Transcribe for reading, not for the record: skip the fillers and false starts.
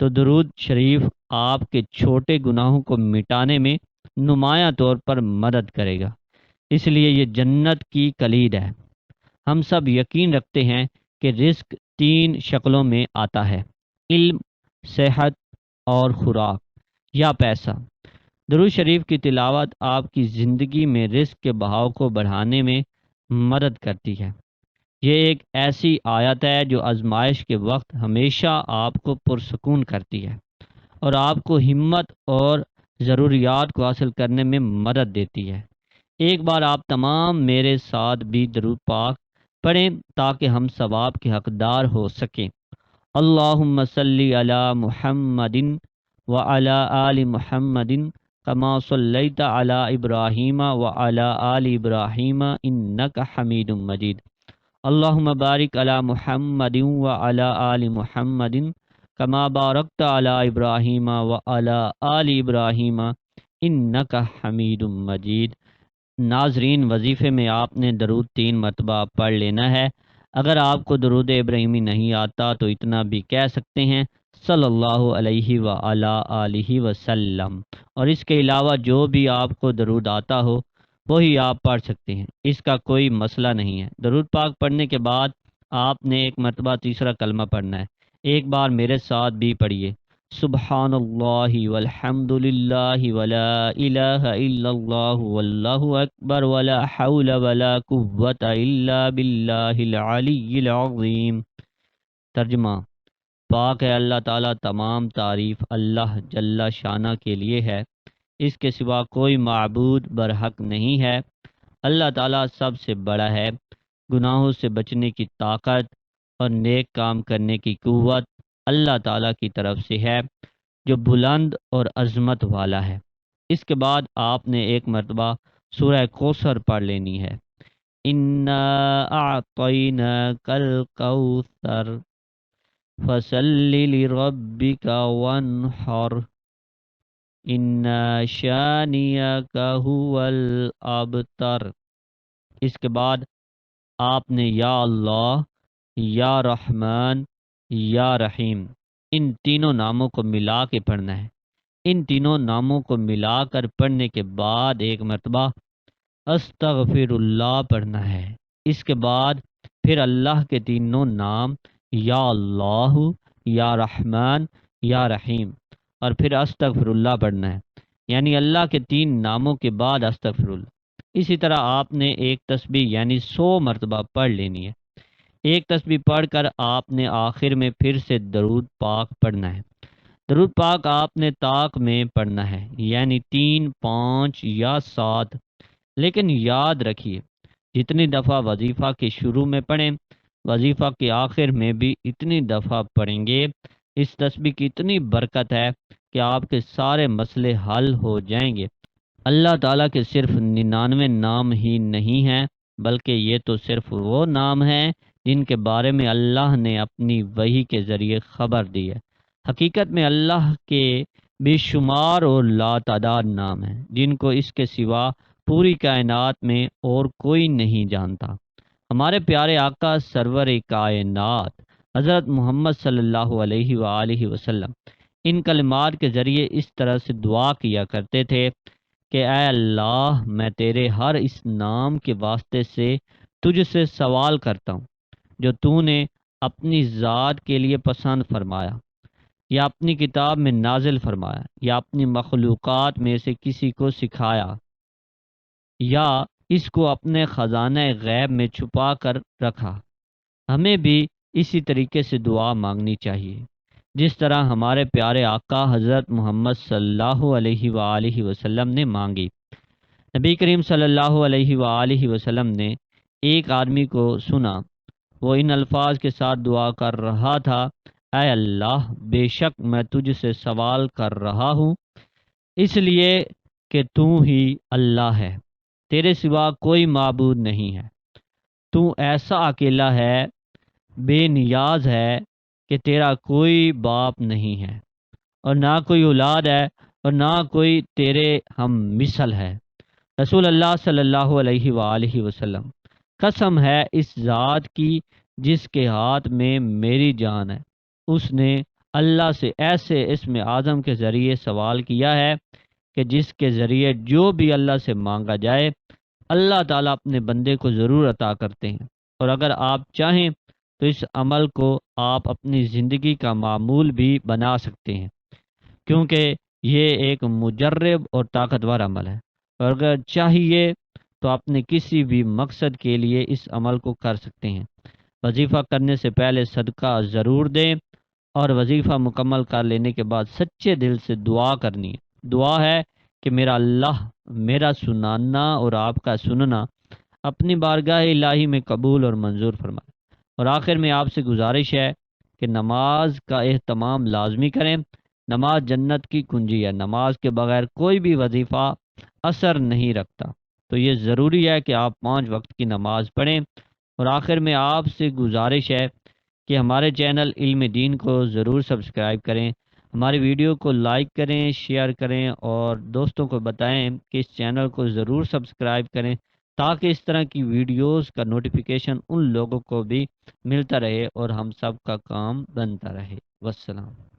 تو درود شریف آپ کے چھوٹے گناہوں کو مٹانے میں نمایاں طور پر مدد کرے گا، اس لیے یہ جنت کی کلید ہے۔ ہم سب یقین رکھتے ہیں کہ رزق تین شکلوں میں آتا ہے: علم، صحت اور خوراک یا پیسہ۔ درود شریف کی تلاوت آپ کی زندگی میں رزق کے بہاؤ کو بڑھانے میں مدد کرتی ہے۔ یہ ایک ایسی آیت ہے جو آزمائش کے وقت ہمیشہ آپ کو پرسکون کرتی ہے اور آپ کو ہمت اور ضروریات کو حاصل کرنے میں مدد دیتی ہے۔ ایک بار آپ تمام میرے ساتھ بھی درود پاک پڑھیں تاکہ ہم ثواب کے حقدار ہو سکیں۔ اللہم صلی علی محمد وعلی آل محمد کما صلیت علی ابراہیم وعلی آل ابراہیم انک حمید مجید۔ اللہم بارک علی محمد وعلی آل محمد کما بارکت علی ابراہیم وعلی آل ابراہیم انک حمید مجید۔ ناظرین، وظیفے میں آپ نے درود 3 مرتبہ پڑھ لینا ہے۔ اگر آپ کو درود ابراہیمی نہیں آتا تو اتنا بھی کہہ سکتے ہیں صلی اللہ علیہ وآلہ آلہ وسلم، اور اس کے علاوہ جو بھی آپ کو درود آتا ہو وہی آپ پڑھ سکتے ہیں، اس کا کوئی مسئلہ نہیں ہے۔ درود پاک پڑھنے کے بعد آپ نے ایک مرتبہ تیسرا کلمہ پڑھنا ہے۔ ایک بار میرے ساتھ بھی پڑھیے: سبحان اللہ والحمد للہ ولا الہ الا اللہ واللہ اکبر ولا حول ولا قوة الا باللہ العلی العظیم۔ ترجمہ: پاک ہے اللہ تعالیٰ، تمام تعریف اللہ جل شانہ کے لیے ہے، اس کے سوا کوئی معبود برحق نہیں ہے۔ اللہ تعالیٰ سب سے بڑا ہے۔ گناہوں سے بچنے کی طاقت اور نیک کام کرنے کی قوت اللہ تعالیٰ کی طرف سے ہے جو بلند اور عظمت والا ہے۔ اس کے بعد آپ نے ایک مرتبہ سورہ کوثر پڑھ لینی ہے: انا اعطیناک الکوثر فصل لربک وانحر ان شانئک هو الابتر۔ اس کے بعد آپ نے یا اللہ، یا رحمان، یا رحیم ان تینوں ناموں کو ملا کے پڑھنا ہے۔ ان تینوں ناموں کو ملا کر پڑھنے کے بعد ایک مرتبہ استغفر اللہ پڑھنا ہے۔ اس کے بعد پھر اللہ کے تینوں نام یا اللہ، یا رحمان، یا رحیم، اور پھر استغفر اللہ پڑھنا ہے، یعنی اللہ کے 3 ناموں کے بعد استغفر اللہ۔ اسی طرح آپ نے ایک تسبیح یعنی 100 مرتبہ پڑھ لینی ہے۔ ایک تسبیح پڑھ کر آپ نے آخر میں پھر سے درود پاک پڑھنا ہے۔ درود پاک آپ نے طاق میں پڑھنا ہے، یعنی 3، 5 یا 7، لیکن یاد رکھیے جتنی دفعہ وظیفہ کے شروع میں پڑھیں وظیفہ کے آخر میں بھی اتنی دفعہ پڑھیں گے۔ اس تسبیح کی اتنی برکت ہے کہ آپ کے سارے مسئلے حل ہو جائیں گے۔ اللہ تعالیٰ کے صرف 99 نام ہی نہیں ہیں، بلکہ یہ تو صرف وہ نام ہیں جن کے بارے میں اللہ نے اپنی وحی کے ذریعے خبر دی ہے۔ حقیقت میں اللہ کے بے شمار اور لاتعداد نام ہیں جن کو اس کے سوا پوری کائنات میں اور کوئی نہیں جانتا۔ ہمارے پیارے آقا سرور کائنات حضرت محمد صلی اللہ علیہ وآلہ وسلم ان کلمات کے ذریعے اس طرح سے دعا کیا کرتے تھے کہ اے اللہ، میں تیرے ہر اس نام کے واسطے سے تجھ سے سوال کرتا ہوں جو تو نے اپنی ذات کے لیے پسند فرمایا، یا اپنی کتاب میں نازل فرمایا، یا اپنی مخلوقات میں سے کسی کو سکھایا، یا اس کو اپنے خزانہ غیب میں چھپا کر رکھا۔ ہمیں بھی اسی طریقے سے دعا مانگنی چاہیے جس طرح ہمارے پیارے آقا حضرت محمد صلی اللہ علیہ وآلہ وسلم نے مانگی۔ نبی کریم صلی اللہ علیہ وآلہ وسلم نے ایک آدمی کو سنا، وہ ان الفاظ کے ساتھ دعا کر رہا تھا: اے اللہ، بے شک میں تجھ سے سوال کر رہا ہوں اس لیے کہ تو ہی اللہ ہے، تیرے سوا کوئی معبود نہیں ہے، تو ایسا اکیلا ہے، بے نیاز ہے کہ تیرا کوئی باپ نہیں ہے اور نہ کوئی اولاد ہے اور نہ کوئی تیرے ہم مثل ہے۔ رسول اللہ صلی اللہ علیہ وآلہ وسلم: قسم ہے اس ذات کی جس کے ہاتھ میں میری جان ہے، اس نے اللہ سے ایسے اسم اعظم کے ذریعے سوال کیا ہے کہ جس کے ذریعے جو بھی اللہ سے مانگا جائے اللہ تعالیٰ اپنے بندے کو ضرور عطا کرتے ہیں۔ اور اگر آپ چاہیں تو اس عمل کو آپ اپنی زندگی کا معمول بھی بنا سکتے ہیں، کیونکہ یہ ایک مجرب اور طاقتور عمل ہے۔ اور اگر چاہیے تو اپنے کسی بھی مقصد کے لیے اس عمل کو کر سکتے ہیں۔ وظیفہ کرنے سے پہلے صدقہ ضرور دیں، اور وظیفہ مکمل کر لینے کے بعد سچے دل سے دعا کرنی ہے۔ دعا ہے کہ میرا اللہ میرا سنانا اور آپ کا سننا اپنی بارگاہ الہی میں قبول اور منظور فرمائے۔ اور آخر میں آپ سے گزارش ہے کہ نماز کا اہتمام لازمی کریں۔ نماز جنت کی کنجی ہے، نماز کے بغیر کوئی بھی وظیفہ اثر نہیں رکھتا۔ تو یہ ضروری ہے کہ آپ 5 وقت کی نماز پڑھیں۔ اور آخر میں آپ سے گزارش ہے کہ ہمارے چینل علم دین کو ضرور سبسکرائب کریں، ہماری ویڈیو کو لائک کریں، شیئر کریں اور دوستوں کو بتائیں کہ اس چینل کو ضرور سبسکرائب کریں، تاکہ اس طرح کی ویڈیوز کا نوٹیفیکیشن ان لوگوں کو بھی ملتا رہے اور ہم سب کا کام بنتا رہے۔ والسلام۔